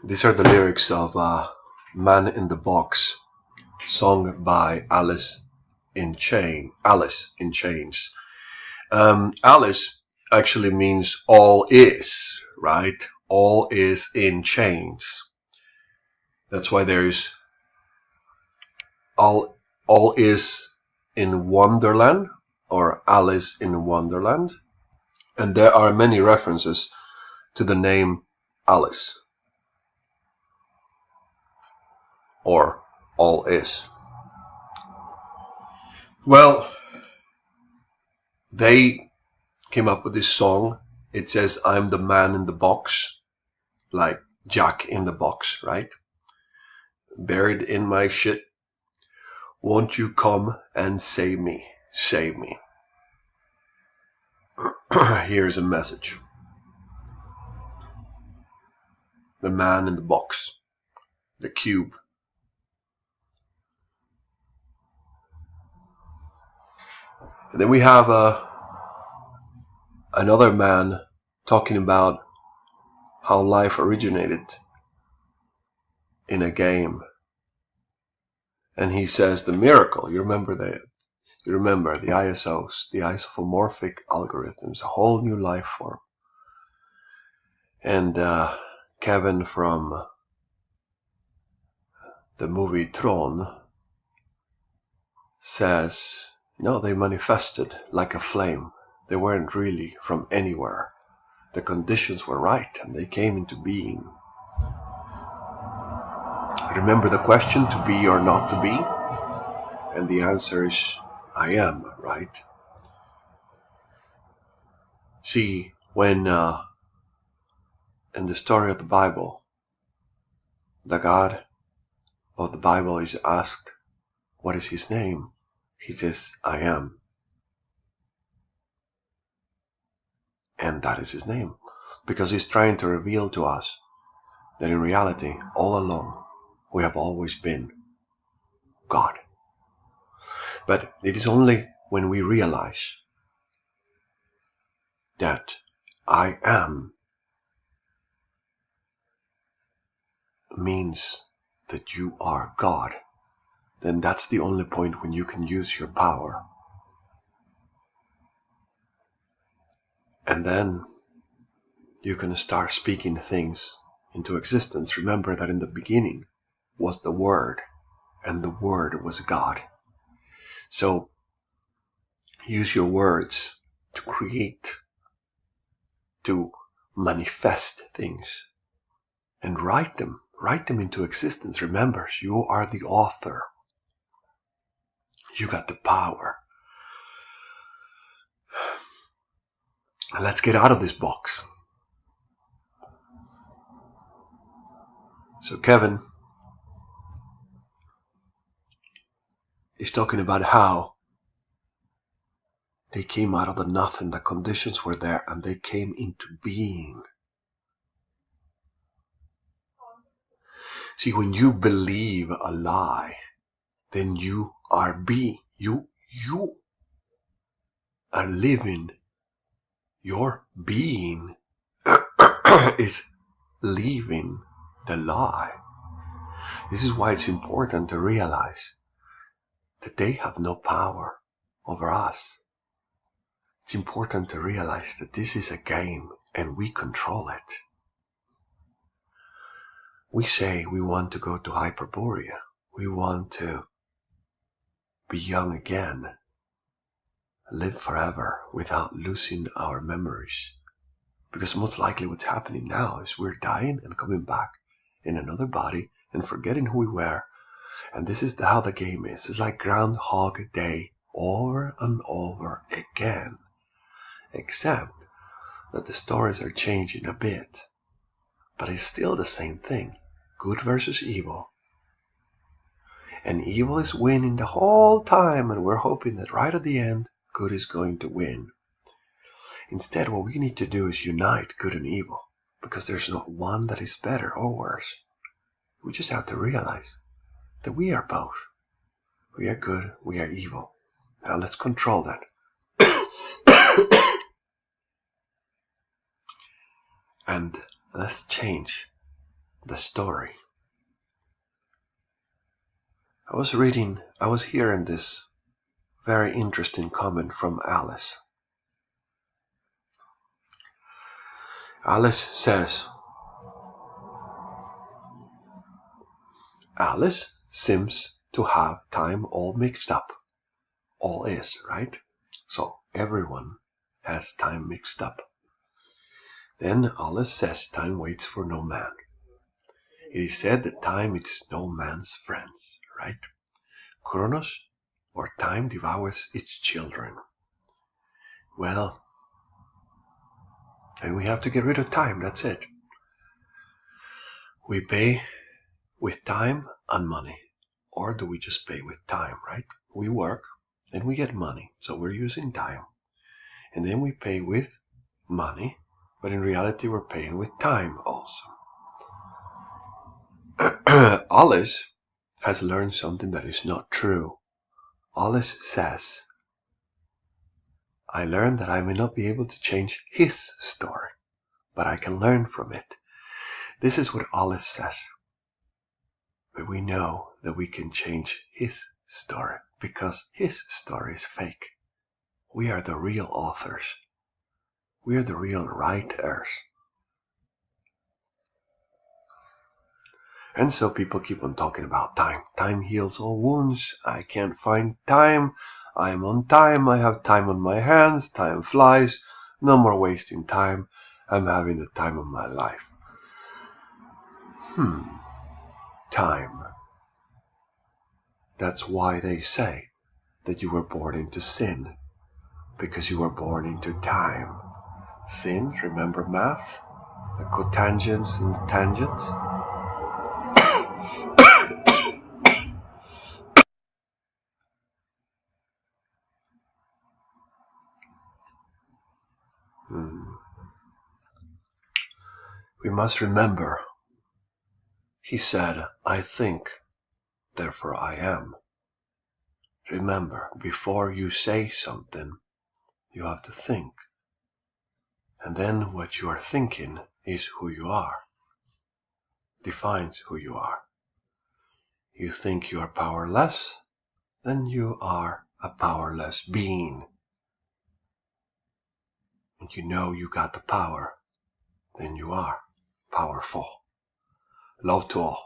These are the lyrics of Man in the Box, sung by Alice in Chains. Alice actually means all is, right? All is in chains. That's why there's all is in Wonderland, or Alice in Wonderland. And there are many references to the name Alice, or all is. Well, they came up with this song. It says, I'm the man in the box, like Jack in the box, right? Buried in my shit. Won't you come and save me? Save me. Here's a message. The man in the box. The cube. And then we have another man talking about how life originated in a game. And he says the miracle, you remember the ISOs, the isomorphic algorithms, a whole new life form. And Kevin from the movie Tron says, no, they manifested like a flame. They weren't really from anywhere. The conditions were right and they came into being. Remember the question, to be or not to be? And the answer is, I am, right? See, when in the story of the Bible, the God of the Bible is asked, what is his name? He says, I am. And that is his name. Because he's trying to reveal to us that in reality, all along, we have always been God. But it is only when we realize that I am means that you are God, then that's the only point when you can use your power. And then you can start speaking things into existence. Remember that in the beginning was the Word, and the Word was God. So use your words to create, to manifest things, and write them into existence. Remember, you are the author. You got the power. And let's get out of this box. So Kevin is talking about how they came out of the nothing, the conditions were there, and they came into being. See, when you believe a lie, then you are you are living. Your being is leaving the lie. This is why it's important to realize that they have no power over us. It's important to realize that this is a game and we control it. We say we want to go to Hyperborea. We want to be young again, live forever without losing our memories. Because most likely what's happening now is we're dying and coming back in another body and forgetting who we were. And this is how the game is. It's like Groundhog Day over and over again. Except that the stories are changing a bit. But it's still the same thing. Good versus evil. And evil is winning the whole time, and we're hoping that right at the end, good is going to win. Instead, what we need to do is unite good and evil, because there's not one that is better or worse. We just have to realize that we are both. We are good, we are evil. Now let's control that. And let's change the story. I was hearing this very interesting comment from Alice. Alice says, Alice seems to have time all mixed up. All is, right? So everyone has time mixed up. Then Alice says time waits for no man. It is said that time is no man's friend, right? Chronos, or time, devours its children. Well, and we have to get rid of time, that's it. We pay with time and money. Or do we just pay with time, right? We work and we get money, so we're using time. And then we pay with money, but in reality we're paying with time also. Alice has learned something that is not true. Alice says, I learned that I may not be able to change his story, but I can learn from it. This is what Alice says. But we know that we can change his story because his story is fake. We are the real authors. We are the real writers. And so people keep on talking about time. Time heals all wounds. I can't find time. I'm on time. I have time on my hands. Time flies. No more wasting time. I'm having the time of my life. Time. That's why they say that you were born into sin. Because you were born into time. Sin, remember math? The cotangents and the tangents? We must remember, he said, I think, therefore I am. Remember, before you say something, you have to think. And then what you are thinking is who you are, defines who you are. You think you are powerless, then you are a powerless being. And you know you got the power, then you are powerful. Love to all.